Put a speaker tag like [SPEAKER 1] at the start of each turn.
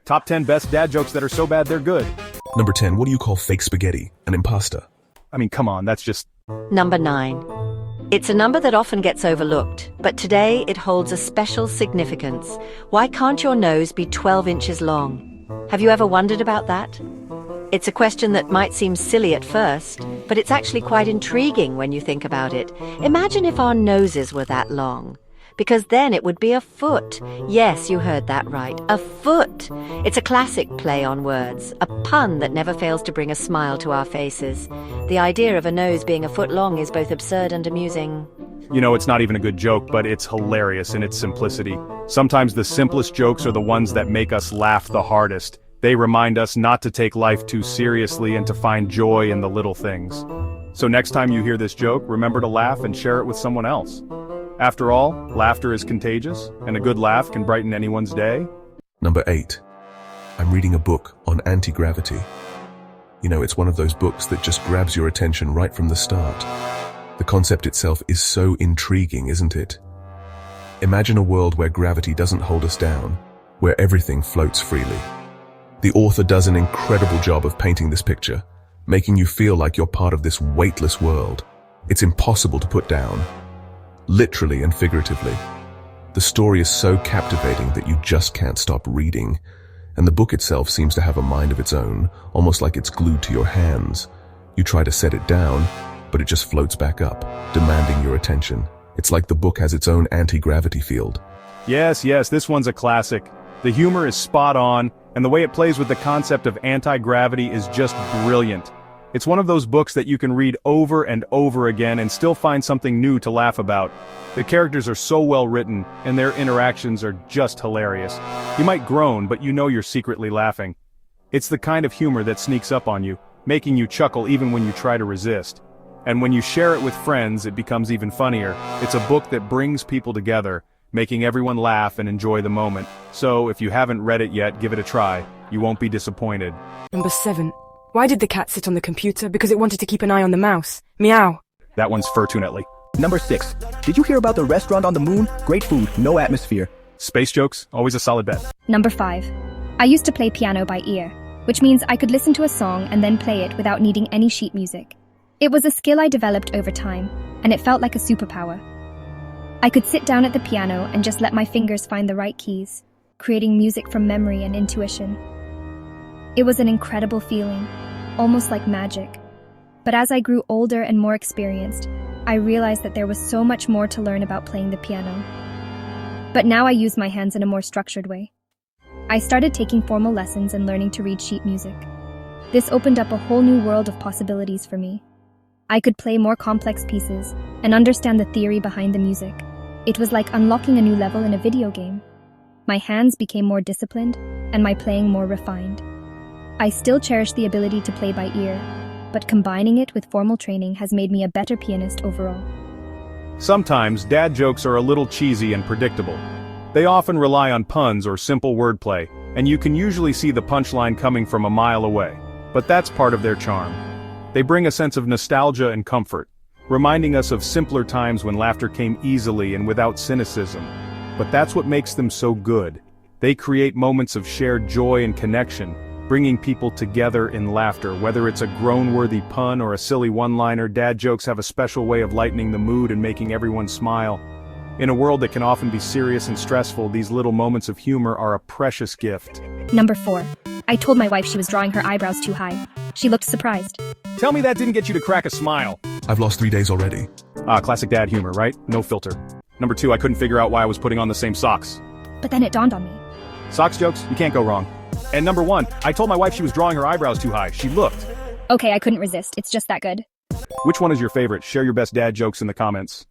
[SPEAKER 1] Top 10 best dad jokes that are so bad they're good.
[SPEAKER 2] Number 10, what do you call fake spaghetti? An impasta.
[SPEAKER 1] I mean, come on, that's just...
[SPEAKER 3] Number 9. It's a number that often gets overlooked, but today it holds a special significance. Why can't your nose be 12 inches long? Have you ever wondered about that? It's a question that might seem silly at first, but it's actually quite intriguing when you think about it. Imagine if our noses were that long. Because then it would be a foot. Yes, you heard that right. A foot. It's a classic play on words, a pun that never fails to bring a smile to our faces. The idea of a nose being a foot long is both absurd and amusing.
[SPEAKER 1] You know, it's not even a good joke, but it's hilarious in its simplicity. Sometimes the simplest jokes are the ones that make us laugh the hardest. They remind us not to take life too seriously and to find joy in the little things. So next time you hear this joke, remember to laugh and share it with someone else. After all, laughter is contagious, and a good laugh can brighten anyone's day.
[SPEAKER 2] Number 8. I'm reading a book on anti-gravity. You know, it's one of those books that just grabs your attention right from the start. The concept itself is so intriguing, isn't it? Imagine a world where gravity doesn't hold us down, where everything floats freely. The author does an incredible job of painting this picture, making you feel like you're part of this weightless world. It's impossible to put down. Literally and figuratively. The story is so captivating that you just can't stop reading, and the book itself seems to have a mind of its own, almost like it's glued to your hands. You try to set it down, but it just floats back up, demanding your attention. It's like the book has its own anti-gravity field.
[SPEAKER 1] Yes, this one's a classic. The humor is spot on, and the way it plays with the concept of anti-gravity is just brilliant. It's one of those books that you can read over and over again and still find something new to laugh about. The characters are so well written, and their interactions are just hilarious. You might groan, but you know you're secretly laughing. It's the kind of humor that sneaks up on you, making you chuckle even when you try to resist. And when you share it with friends, it becomes even funnier. It's a book that brings people together, making everyone laugh and enjoy the moment. So, if you haven't read it yet, give it a try. You won't be disappointed.
[SPEAKER 4] Number 7. Why did the cat sit on the computer? Because it wanted to keep an eye on the mouse. Meow.
[SPEAKER 1] That one's fortunately.
[SPEAKER 5] Number 6. Did you hear about the restaurant on the moon? Great food, no atmosphere.
[SPEAKER 1] Space jokes, always a solid bet.
[SPEAKER 6] Number 5. I used to play piano by ear, which means I could listen to a song and then play it without needing any sheet music. It was a skill I developed over time, and it felt like a superpower. I could sit down at the piano and just let my fingers find the right keys, creating music from memory and intuition. It was an incredible feeling, almost like magic. But as I grew older and more experienced, I realized that there was so much more to learn about playing the piano. But now I use my hands in a more structured way. I started taking formal lessons and learning to read sheet music. This opened up a whole new world of possibilities for me. I could play more complex pieces and understand the theory behind the music. It was like unlocking a new level in a video game. My hands became more disciplined and my playing more refined. I still cherish the ability to play by ear, but combining it with formal training has made me a better pianist overall.
[SPEAKER 1] Sometimes, dad jokes are a little cheesy and predictable. They often rely on puns or simple wordplay, and you can usually see the punchline coming from a mile away. But that's part of their charm. They bring a sense of nostalgia and comfort, reminding us of simpler times when laughter came easily and without cynicism. But that's what makes them so good. They create moments of shared joy and connection, bringing people together in laughter. Whether it's a groan-worthy pun or a silly one-liner, dad jokes have a special way of lightening the mood and making everyone smile. In a world that can often be serious and stressful, these little moments of humor are a precious gift.
[SPEAKER 6] Number 4. I told my wife she was drawing her eyebrows too high. She looked surprised.
[SPEAKER 1] Tell me that didn't get you to crack a smile.
[SPEAKER 2] I've lost 3 days already.
[SPEAKER 1] Classic dad humor, right? No filter. Number 2, I couldn't figure out why I was putting on the same socks.
[SPEAKER 6] But then it dawned on me.
[SPEAKER 1] Socks jokes? You can't go wrong. And number 1, I told my wife she was drawing her eyebrows too high. She looked.
[SPEAKER 6] Okay, I couldn't resist. It's just that good.
[SPEAKER 1] Which one is your favorite? Share your best dad jokes in the comments.